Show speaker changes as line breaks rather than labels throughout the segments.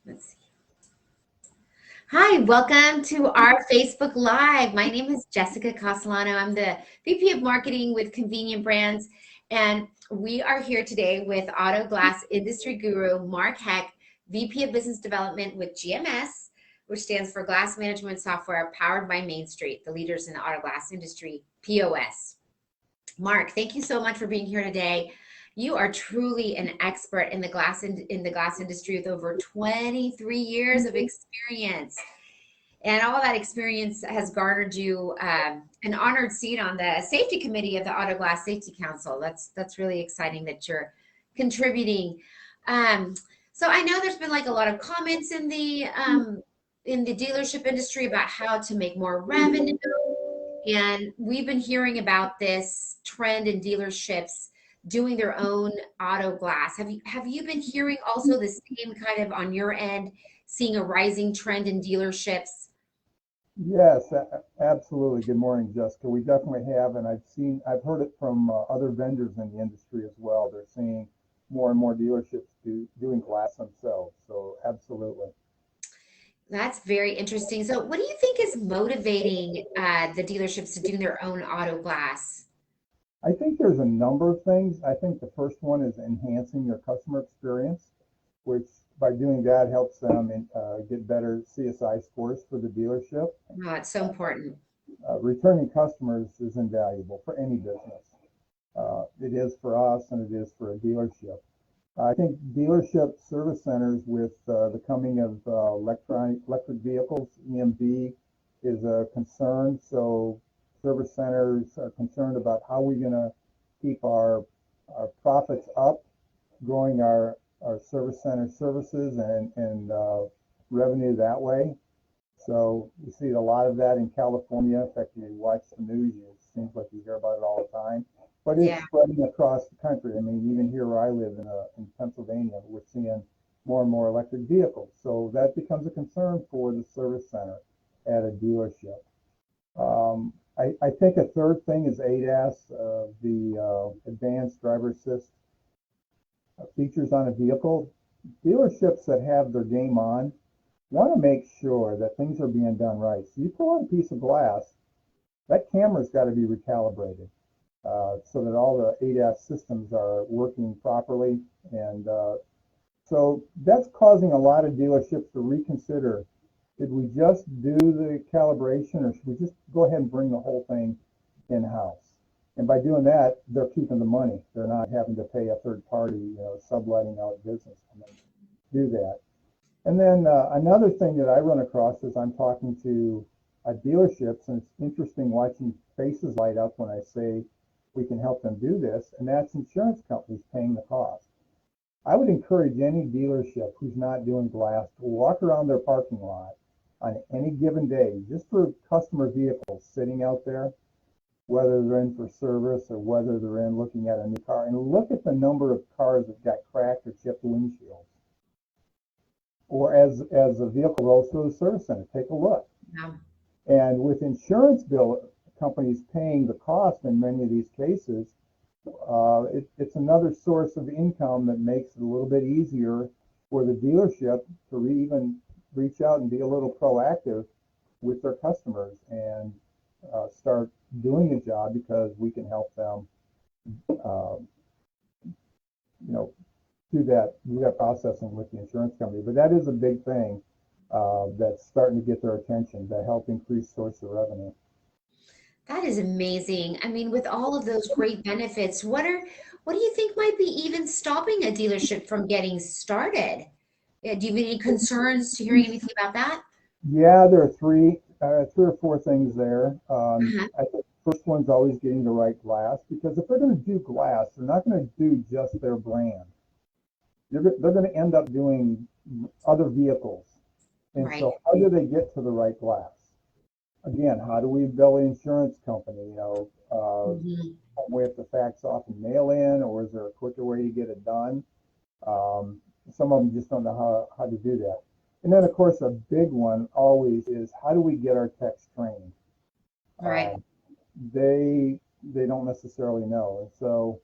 Let's see. Hi, welcome to our Facebook Live. My name is Jessica Castellano. I'm the VP of Marketing with Convenient Brands, and we are here today with auto glass industry guru Mark Haeck, VP of Business Development with GMS, which stands for Glass Management Software Powered by Main Street, the leaders in the auto glass industry, POS. Mark, thank you so much for being here today. You are truly an expert in the glass industry with over 23 years of experience. And all that experience has garnered you an honored seat on the safety committee of the Auto Glass Safety Council. That's really exciting that you're contributing. So I know there's been like a lot of comments in the dealership industry about how to make more revenue. And we've been hearing about this trend in dealerships doing their own auto glass. Have you been hearing also the same kind of on your end, seeing a rising trend in dealerships?
Yes, absolutely. Good morning, Jessica. We definitely have, and I've heard it from other vendors in the industry as well. They're seeing more and more dealerships doing glass themselves. So absolutely.
That's very interesting. So what do you think is motivating the dealerships to do their own auto glass?
I think there's a number of things. I think the first one is enhancing their customer experience, which by doing that helps them get better CSI scores for the dealership.
Oh, it's so important.
Returning customers is invaluable for any business. It is for us and it is for a dealership. I think dealership service centers with the coming of electric vehicles, EMV, is a concern. So service centers are concerned about how we're going to keep our profits up, growing our service center services and revenue that way. So we see a lot of that in California. In fact, you watch the news, it seems like you hear about it all the time. But it's
Yeah.
spreading across the country. I mean, even here where I live in Pennsylvania, we're seeing more and more electric vehicles. So that becomes a concern for the service center at a dealership. I think a third thing is ADAS, the advanced driver assist features on a vehicle. Dealerships that have their game on want to make sure that things are being done right. So you pull out a piece of glass, that camera's got to be recalibrated so that all the ADAS systems are working properly. And so that's causing a lot of dealerships to reconsider, did we just do the calibration or should we just go ahead and bring the whole thing in-house? And by doing that, they're keeping the money. They're not having to pay a third party, subletting out business to do that. And then another thing that I run across is I'm talking to dealerships, and it's interesting watching faces light up when I say we can help them do this, and that's insurance companies paying the cost. I would encourage any dealership who's not doing glass to walk around their parking lot on any given day, just for customer vehicles sitting out there, whether they're in for service or whether they're in looking at a new car, and look at the number of cars that got cracked or chipped windshields. Or as a vehicle rolls through the service center, take a look.
Yeah.
And with insurance bill companies paying the cost in many of these cases, it's another source of income that makes it a little bit easier for the dealership to even reach out and be a little proactive with their customers and start doing a job because we can help them, do that processing with the insurance company. But that is a big thing that's starting to get their attention to help increase source of revenue.
That is amazing. I mean, with all of those great benefits, what do you think might be even stopping a dealership from getting started? Yeah, do you have any concerns to hearing anything about that?
Yeah, there are three or four things there.
Uh-huh.
I think the first one's always getting the right glass, because if they're going to do glass, they're not going to do just their brand. They're going to end up doing other vehicles. And
Right.
so how do they get to the right glass? Again, how do we bill an insurance company?
Mhm.
We have to fax off and mail in, or is there a quicker way to get it done? Some of them just don't know how to do that. And then, of course, a big one always is, how do we get our techs trained?
Right.
They don't necessarily know. And so,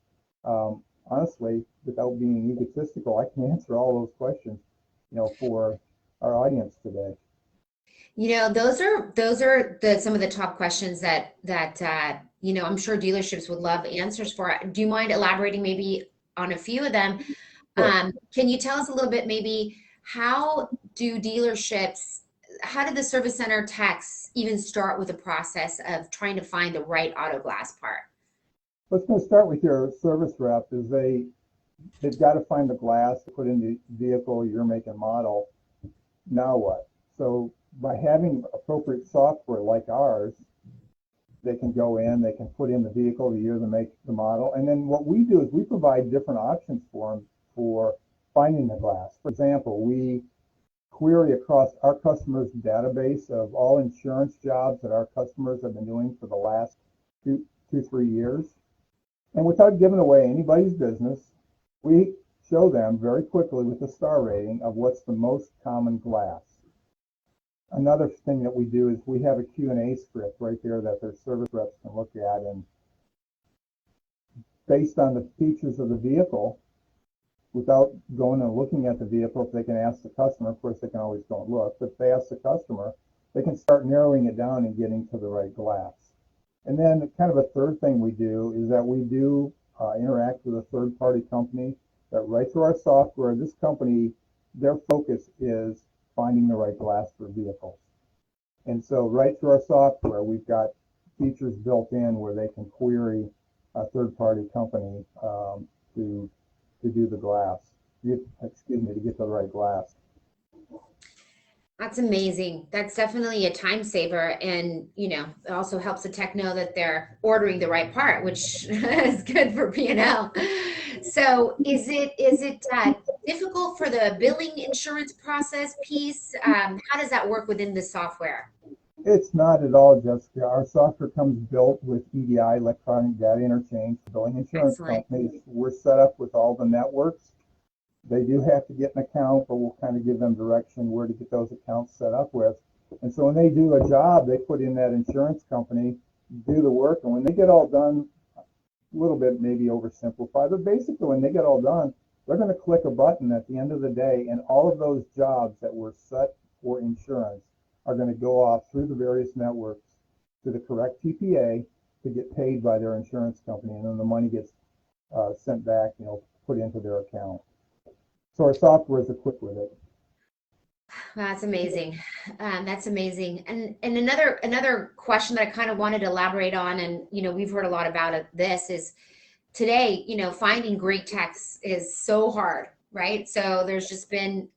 honestly, without being egotistical, I can answer all those questions, for our audience today.
Those are some of the top questions that I'm sure dealerships would love answers for. Do you mind elaborating maybe on a few of them?
Sure.
Can you tell us a little bit maybe how do dealerships, how did the service center techs even start with the process of trying to find the right auto glass part?
Let's go start with your service rep. Is they've got to find the glass to put in the vehicle, your make and model. Now what? So by having appropriate software like ours, they can go in, they can put in the vehicle, the year, the make, the model, and then what we do is we provide different options for them for finding the glass. For example, we query across our customers' database of all insurance jobs that our customers have been doing for the last 3 years. And without giving away anybody's business, we show them very quickly with a star rating of what's the most common glass. Another thing that we do is we have a Q&A script right there that their service reps can look at, and based on the features of the vehicle, without going and looking at the vehicle, if they can ask the customer, of course they can always go and look, but if they ask the customer, they can start narrowing it down and getting to the right glass. And then kind of a third thing we do is that we do interact with a third-party company that right through our software, this company, their focus is finding the right glass for vehicles. And so right through our software, we've got features built in where they can query a third-party company to do the glass, to get the right glass.
That's amazing. That's definitely a time saver. And, it also helps the tech know that they're ordering the right part, which is good for P&L. So is it difficult for the billing insurance process piece? How does that work within the software?
It's not at all, Jessica. Our software comes built with EDI, electronic data interchange, billing insurance
Excellent.
companies. We're set up with all the networks. They do have to get an account, but we'll kind of give them direction where to get those accounts set up with. And so when they do a job, they put in that insurance company, do the work, and when they get all done, a little bit maybe oversimplified, but basically when they get all done, they're going to click a button at the end of the day, and all of those jobs that were set for insurance are going to go off through the various networks to the correct TPA to get paid by their insurance company, and then the money gets sent back, put into their account. So our software is equipped with it.
That's amazing. That's amazing. And another question that I kind of wanted to elaborate on, and we've heard a lot about this, is today, finding great techs is so hard, right? So there's just been,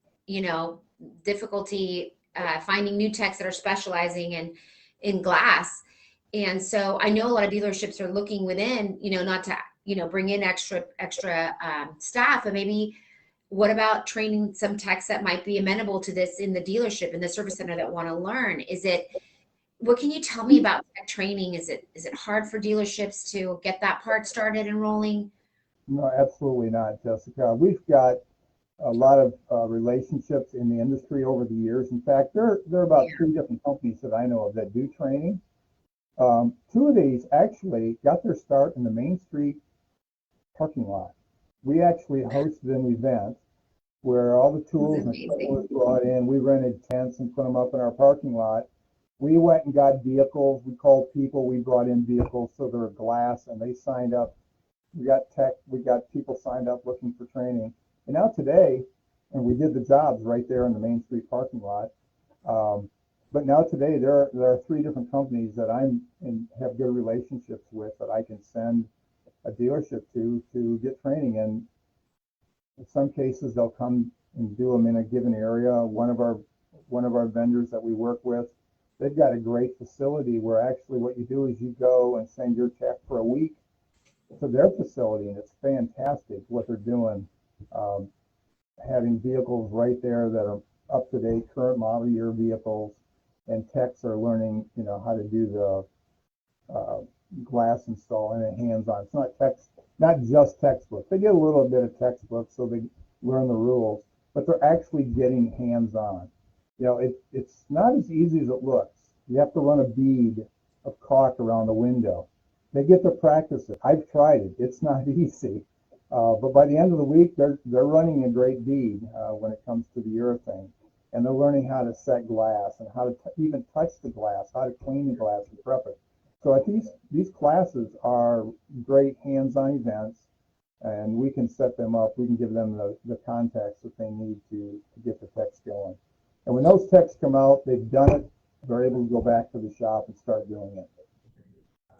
difficulty finding new techs that are specializing in glass. And so I know a lot of dealerships are looking within, not to, bring in extra staff, but maybe what about training some techs that might be amenable to this in the dealership, in the service center that want to learn? What can you tell me about tech training? Is it hard for dealerships to get that part started and rolling?
No, absolutely not, Jessica. We've got a lot of relationships in the industry over the years. In fact, there are about 3 different companies that I know of that do training. 2 of these actually got their start in the Main Street parking lot. We actually hosted an event where all the tools and equipment was brought in. We rented tents and put them up in our parking lot. We went and got vehicles. We called people. We brought in vehicles so they're glass, and they signed up. We got people signed up looking for training. And now today, and we did the jobs right there in the Main Street parking lot. But now today, there are 3 different companies that have good relationships with that I can send a dealership to get training. And in some cases, they'll come and do them in a given area. One of our vendors that we work with, they've got a great facility where actually what you do is you go and send your tech for a week to their facility, and it's fantastic what they're doing. Having vehicles right there that are up to date, current model year vehicles, and techs are learning, how to do the glass install and a hands-on. It's not just textbook. They get a little bit of textbook, so they learn the rules, but they're actually getting hands-on. It's not as easy as it looks. You have to run a bead of caulk around the window. They get to practice it. I've tried it. It's not easy. But by the end of the week, they're running a great bead when it comes to the urethane. and they're learning how to set glass and how to even touch the glass, how to clean the glass and prep it. So I think these classes are great hands-on events, and we can set them up. We can give them the context that they need to get the techs going. And when those techs come out, they've done it, they're able to go back to the shop and start doing it.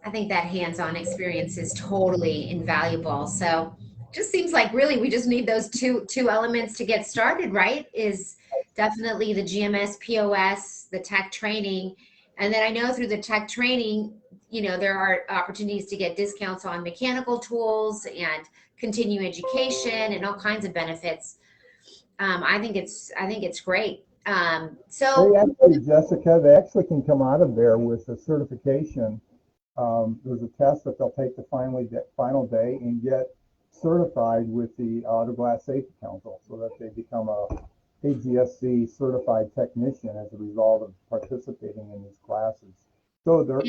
I think that hands-on experience is totally invaluable. So just seems like really we just need those two elements to get started, right? Is definitely the GMS, POS, the tech training. And then I know through the tech training, there are opportunities to get discounts on mechanical tools and continuing education and all kinds of benefits. I think it's great.
They actually, Jessica, they actually can come out of there with a certification. There's a test that they'll take the final day and get certified with the Auto Glass Safety Council, so that they become a AGSC certified technician as a result of participating in these classes. So they're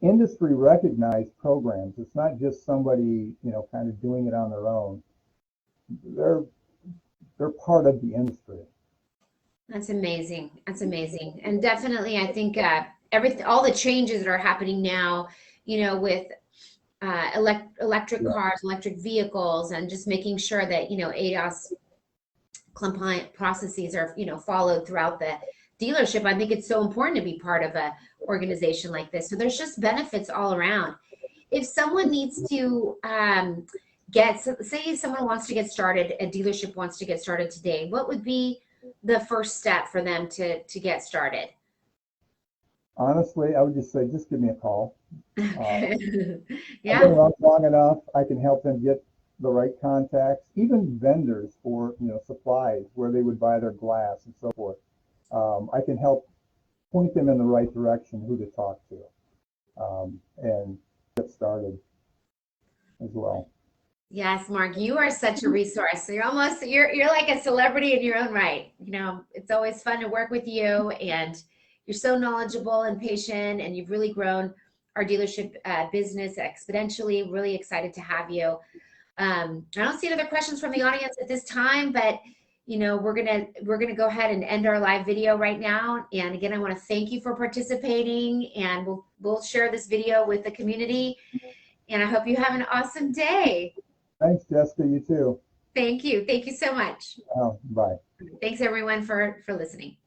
industry recognized programs. It's not just somebody, kind of doing it on their own. They're part of the industry.
That's amazing. That's amazing. And definitely, I think all the changes that are happening now, with electric cars, electric vehicles, and just making sure that, ADAS compliant processes are, followed throughout the dealership. I think it's so important to be part of a organization like this. So there's just benefits all around. If someone needs to say someone wants to get started, a dealership wants to get started today, what would be the first step for them to get started?
Honestly, I would just say, just give me a call.
Yeah.
I've been around long enough. I can help them get the right contacts, even vendors for, supplies where they would buy their glass and so forth. I can help point them in the right direction, who to talk to, and get started as well.
Yes, Mark, you are such a resource. So you're like a celebrity in your own right. It's always fun to work with you, and you're so knowledgeable and patient, and you've really grown our dealership business exponentially. Really excited to have you. I don't see any other questions from the audience at this time, but we're gonna go ahead and end our live video right now. And again, I want to thank you for participating, and we'll share this video with the community. And I hope you have an awesome day.
Thanks, Jessica. You too.
Thank you. Thank you so much.
Bye.
Thanks everyone for listening.